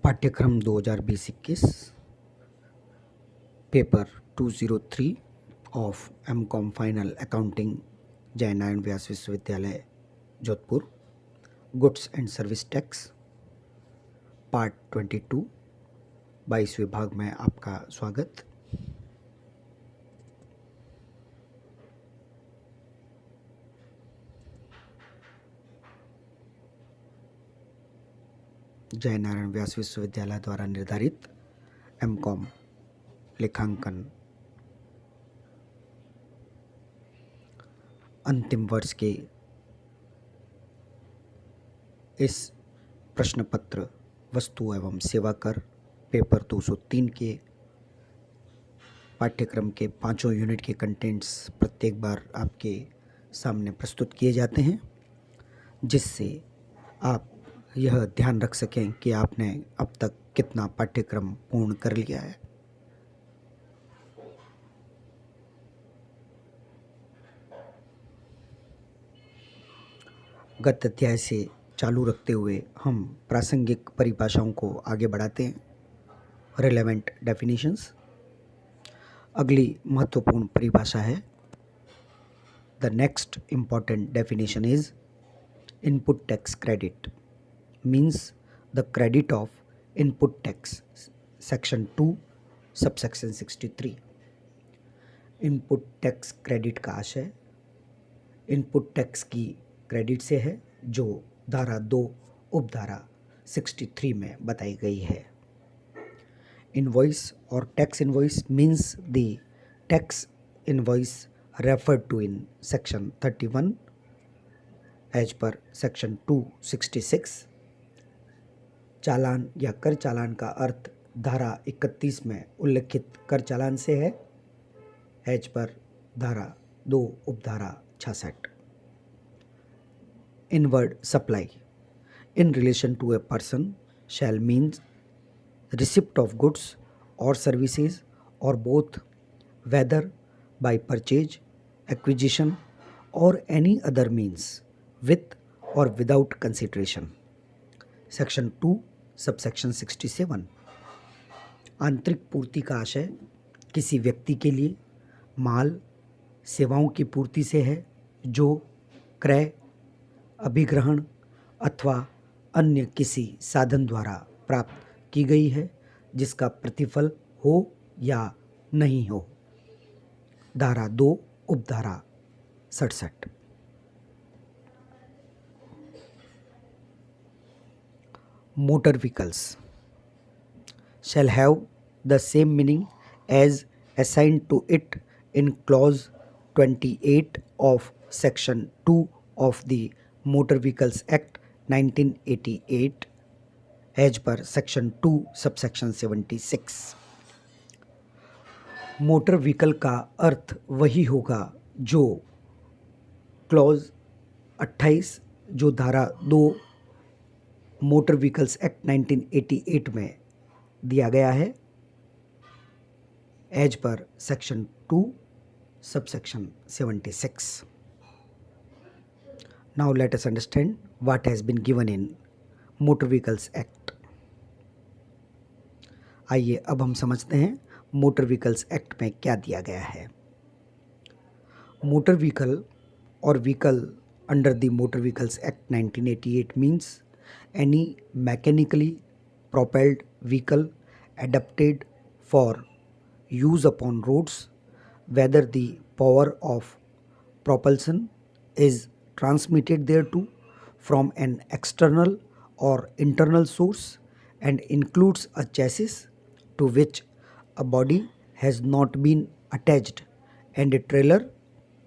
पाठ्यक्रम 2020-21 paper 203 of MCom final accounting Jai Narayan Vyas विश्वविद्यालय Jodhpur goods and service tax part 22 22वें भाग में आपका स्वागत। जय नारायण व्यास विश्वविद्यालय द्वारा निर्धारित एमकॉम लेखांकन अंतिम वर्ष के इस प्रश्न पत्र वस्तु एवं सेवा कर पेपर 203 के पाठ्यक्रम के पांचों यूनिट के कंटेंट्स प्रत्येक बार आपके सामने प्रस्तुत किए जाते हैं, जिससे आप यह ध्यान रख सकें कि आपने अब तक कितना पाठ्यक्रम पूर्ण कर लिया है। गत अध्याय से चालू रखते हुए हम प्रासंगिक परिभाषाओं को आगे बढ़ाते हैं। Relevant definitions. अगली महत्वपूर्ण परिभाषा है the next important definition is input tax credit means the credit of input tax section 2 subsection 63। Input tax credit का आशय इनपुट टैक्स की क्रेडिट से है जो धारा 2 उपधारा 63 में बताई गई है। इनवॉइस और tax invoice means the tax invoice referred to in section 31 as per section 266। चालान या कर चालान का अर्थ धारा 31 में उल्लिखित कर चालान से है एज पर धारा 2 उपधारा 66। Inward supply in relation to a person shall means receipt of goods or services or both, whether by purchase, acquisition or any other means with or without consideration. Section 2 subsection 67। आंतरिक पूर्ति का आशय किसी व्यक्ति के लिए माल सेवाओं की पूर्ति से है जो क्रय अभिग्रहण अथवा अन्य किसी साधन द्वारा प्राप्त की गई है जिसका प्रतिफल हो या नहीं हो। धारा 2 उपधारा 67। Motor vehicles shall have the same meaning as assigned to it in clause 28 of section 2 of the Motor Vehicles Act 1988 as per section 2 subsection 76। Motor vehicle का अर्थ वही होगा जो क्लॉज 28 जो धारा 2 मोटर व्हीकल्स एक्ट 1988 में दिया गया है as per section 2 subsection 76। Now let us understand what has been given in Motor Vehicles Act। आइए अब हम समझते हैं मोटर व्हीकल्स एक्ट में क्या दिया गया है। मोटर व्हीकल और vehicle under the motor vehicles act 1988 means any mechanically propelled vehicle adapted for use upon roads, whether the power of propulsion is transmitted thereto from an external or internal source and includes a chassis to which a body has not been attached and a trailer,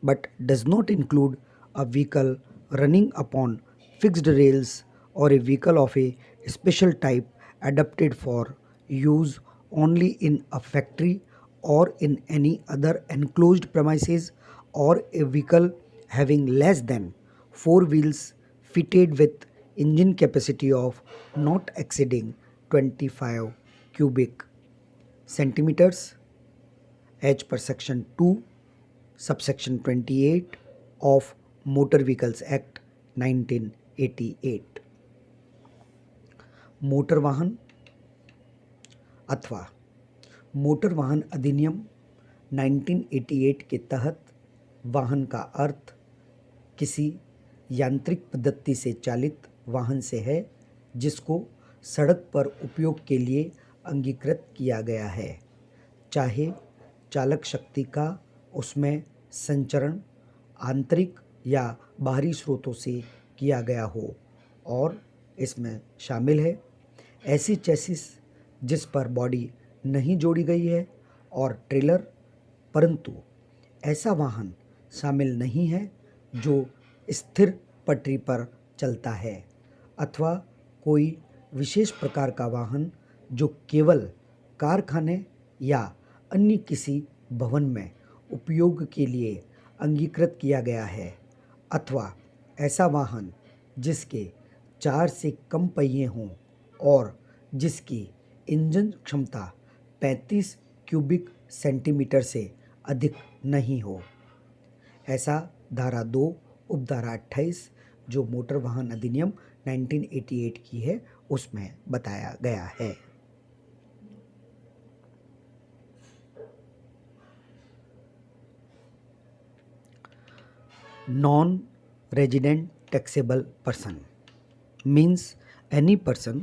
but does not include a vehicle running upon fixed rails or a vehicle of a special type adapted for use only in a factory or in any other enclosed premises, or a vehicle having less than 4 wheels fitted with engine capacity of not exceeding 25 cubic centimeters as per section 2 subsection 28 of Motor Vehicles Act 1988। Motor वाहन अथवा motor वाहन अधिनियम 1988 के तहत वाहन का अर्थ किसी यांत्रिक पद्धति से चालित वाहन से है जिसको सड़क पर उपयोग के लिए अंगीकृत किया गया है, चाहे चालक शक्ति का उसमें संचरण आंतरिक या बाहरी स्रोतों से किया गया हो, और इसमें शामिल है ऐसी चेसिस जिस पर बॉडी नहीं जोड़ी गई है और ट्रेलर, परंतु ऐसा वाहन शामिल नहीं है जो स्थिर पटरी पर चलता है, अथवा कोई विशेष प्रकार का वाहन जो केवल कारखाने या अन्य किसी भवन में उपयोग के लिए अंगीकृत किया गया है, अथवा ऐसा वाहन जिसके 4 से कम पहिए हों और जिसकी इंजन क्षमता 35 क्यूबिक सेंटीमीटर से अधिक नहीं हो। ऐसा धारा 2 उपधारा 28 जो मोटर वाहन अधिनियम 1988 की है उसमें बताया गया है। Non resident taxable person means any person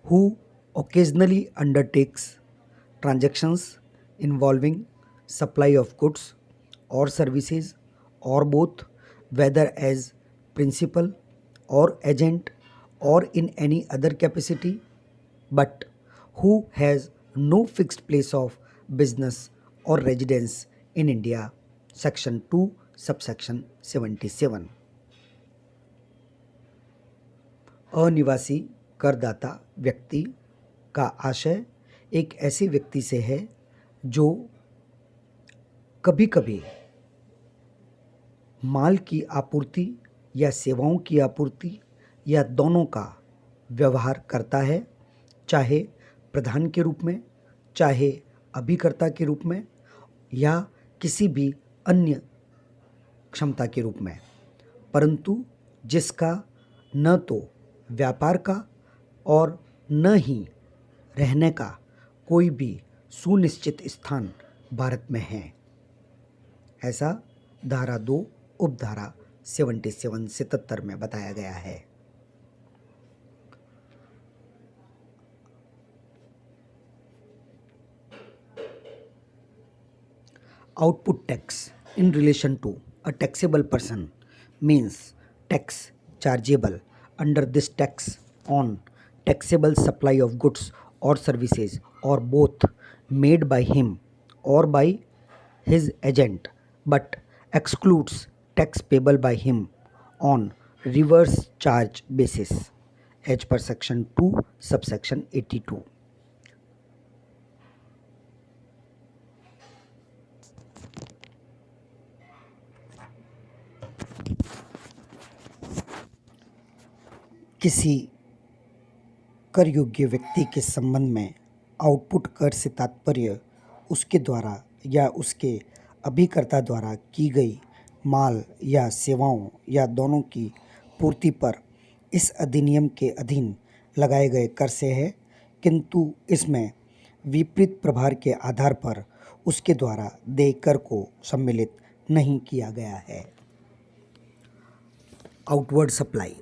who occasionally undertakes transactions involving supply of goods or services or both, whether as principal or agent or in any other capacity, but who has no fixed place of business or residence in India. Section 2 subsection 77। अनिवासी करदाता व्यक्ति का आशय एक ऐसे व्यक्ति से है जो कभी कभी माल की आपूर्ति या सेवाओं की आपूर्ति या दोनों का व्यवहार करता है, चाहे प्रधान के रूप में, चाहे अभिकर्ता के रूप में या किसी भी अन्य क्षमता के रूप में, परंतु जिसका न तो व्यापार का और न ही रहने का कोई भी सुनिश्चित स्थान भारत में है। ऐसा धारा 2 उपधारा 77 में बताया गया है। Output tax in relation to a taxable person means tax chargeable under this tax on taxable supply of goods or services or both made by him or by his agent, but excludes tax payable by him on reverse charge basis as per section 2 subsection 82। किसी कर योग्य व्यक्ति के संबंध में output कर से तात्पर्य उसके द्वारा या उसके अभिकर्ता द्वारा की गई माल या सेवाओं या दोनों की पूर्ति पर इस अधिनियम के अधीन लगाए गए कर से है, किंतु इसमें विपरीत प्रभार के आधार पर उसके द्वारा देय कर को सम्मिलित नहीं किया गया है। Outward supply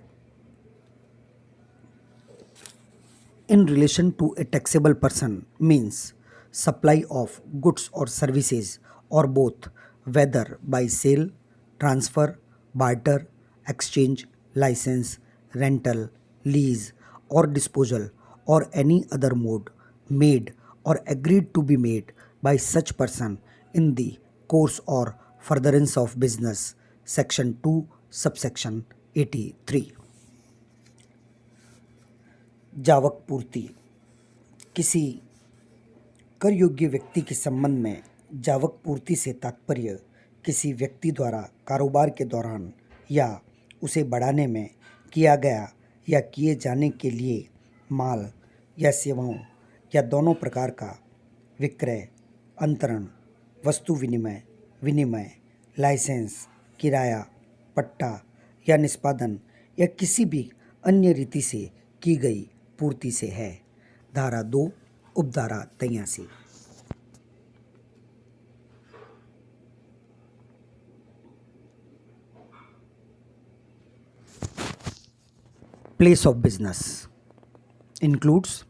in relation to a taxable person means supply of goods or services or both, whether by sale, transfer, barter, exchange, license, rental, lease or disposal or any other mode made or agreed to be made by such person in the course or furtherance of business, section 2 subsection 83। जावक पूर्ति किसी कर योग्य व्यक्ति के संबंध में जावक पूर्ति से तात्पर्य किसी व्यक्ति द्वारा कारोबार के दौरान या उसे बढ़ाने में किया गया या किए जाने के लिए माल या सेवाओं या दोनों प्रकार का विक्रय, अंतरण, वस्तु विनिमय, लाइसेंस, किराया, पट्टा या निष्पादन या किसी भी अन्य रीति से की गई पूर्ति से है। धारा 2 उपधारा 83। Place of business includes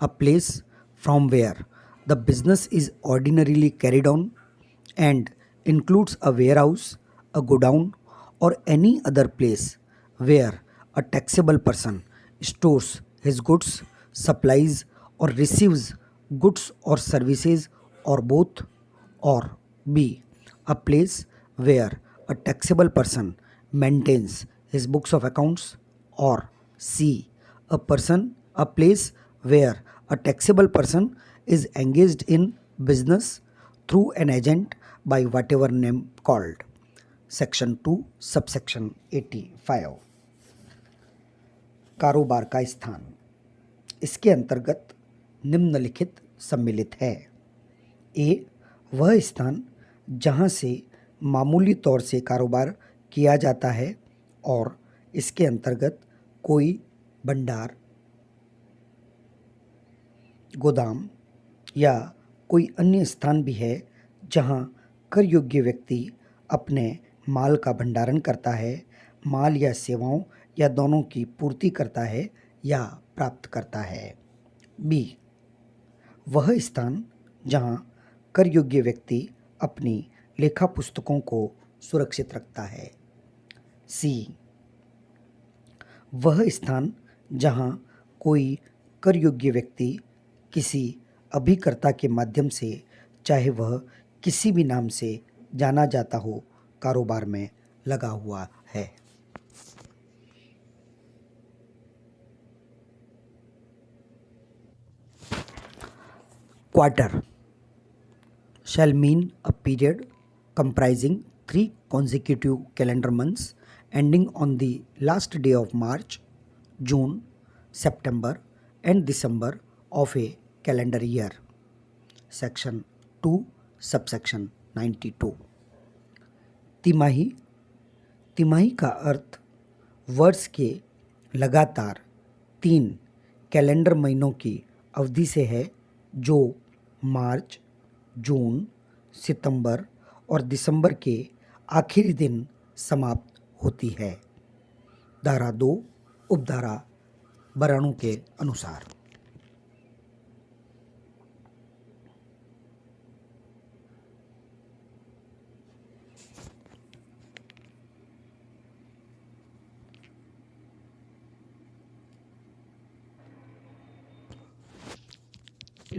a place from where the business is ordinarily carried on and includes a warehouse, a godown, or any other place where a taxable person stores his goods, supplies, or receives goods or services, or both, or B. A place where a taxable person maintains his books of accounts, or C. A place where a taxable person is engaged in business through an agent by whatever name called. Section 2 subsection 85। कारोबार का स्थान इसके अंतर्गत निम्नलिखित सम्मिलित है। ए वह स्थान जहां से मामूली तौर से कारोबार किया जाता है और इसके अंतर्गत कोई भंडार, गोदाम या कोई अन्य स्थान भी है जहां कर योग्य व्यक्ति अपने माल का भंडारण करता है, माल या सेवाओं या दोनों की पूर्ति करता है या प्राप्त करता है। बी वह स्थान जहां कर योग्य व्यक्ति अपनी लेखा पुस्तकों को सुरक्षित रखता है। सी वह स्थान जहां कोई कर योग्य व्यक्ति किसी अभिकर्ता के माध्यम से, चाहे वह किसी भी नाम से जाना जाता हो, कारोबार में लगा हुआ है। Quarter shall mean a period comprising 3 consecutive calendar months ending on the last day of March, June, September and December of a calendar year. Section 2 subsection 92। तिमाही तिमाही का अर्थ वर्ष के लगातार 3 कैलेंडर महीनों की अवधि से है जो मार्च, जून, सितंबर और दिसंबर के आखिरी दिन समाप्त होती है। धारा 2 उपधारा 92 के अनुसार।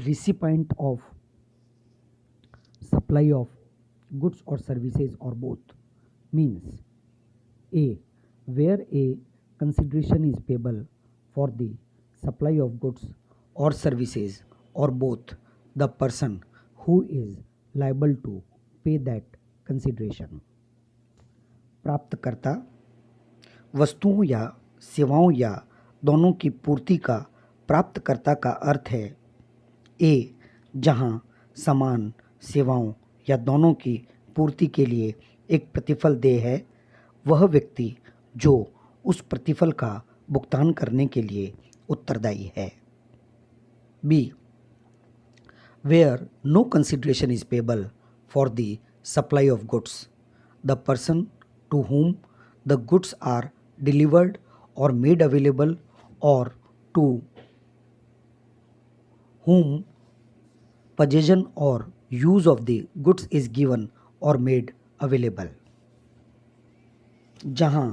Recipient of supply of goods or services or both means A. Where a consideration is payable for the supply of goods or services or both, the person who is liable to pay that consideration। प्राप्तकर्ता वस्तुओं या सेवाओं या दोनों की पूर्ति का प्राप्तकर्ता का अर्थ है ए जहां सामान, सेवाओं या दोनों की पूर्ति के लिए एक प्रतिफल देय है, वह व्यक्ति जो उस प्रतिफल का भुगतान करने के लिए उत्तरदायी है। B where no consideration is payable for the supply of goods, the person to whom the goods are delivered or made available or to whom possession or use of the goods is given or made available। जहां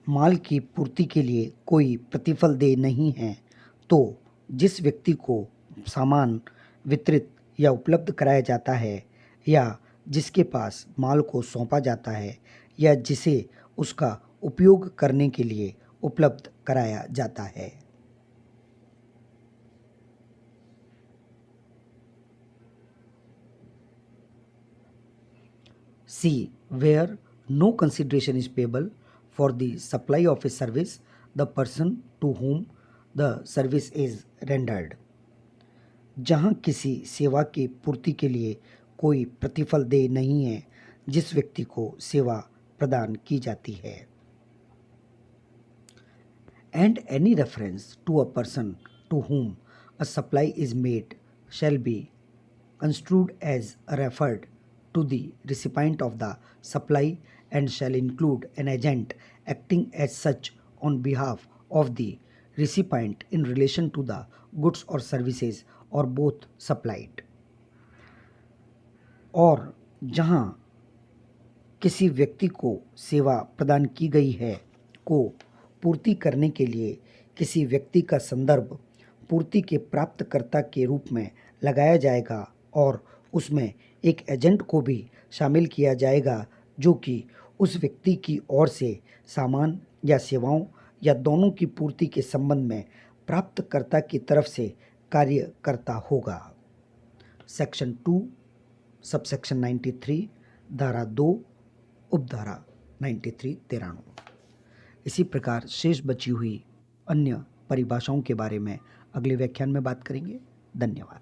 माल की पूर्ति के लिए कोई प्रतिफल देय नहीं है, तो जिस व्यक्ति को सामान वितरित या उपलब्ध कराया जाता है या जिसके पास माल को सौंपा जाता है या जिसे उसका उपयोग करने के लिए उपलब्ध कराया जाता है। C. Where no consideration is payable for the supply of a service, the person to whom the service is rendered। जहाँ किसी सेवा की पूर्ति के लिए कोई प्रतिफल देय नहीं है, जिस व्यक्ति को सेवा प्रदान की जाती है। And any reference to a person to whom a supply is made shall be construed as referred to the recipient of the supply and shall include an agent acting as such on behalf of the recipient in relation to the goods or services or both supplied. और जहाँ किसी व्यक्ति को सेवा प्रदान की गई है को पूर्ति करने के लिए किसी व्यक्ति का संदर्भ पूर्ति के प्राप्तकर्ता के रूप में लगाया जाएगा और उसमें एक एजेंट को भी शामिल किया जाएगा जो कि उस व्यक्ति की ओर से सामान या सेवाओं या दोनों की पूर्ति के संबंध में प्राप्तकर्ता की तरफ से कार्य करता होगा। सेक्शन 2 सबसेक्शन 93 धारा 2 उपधारा 93 93। इसी प्रकार शेष बची हुई अन्य परिभाषाओं के बारे में अगले व्याख्यान में बात करेंगे। धन्यवाद।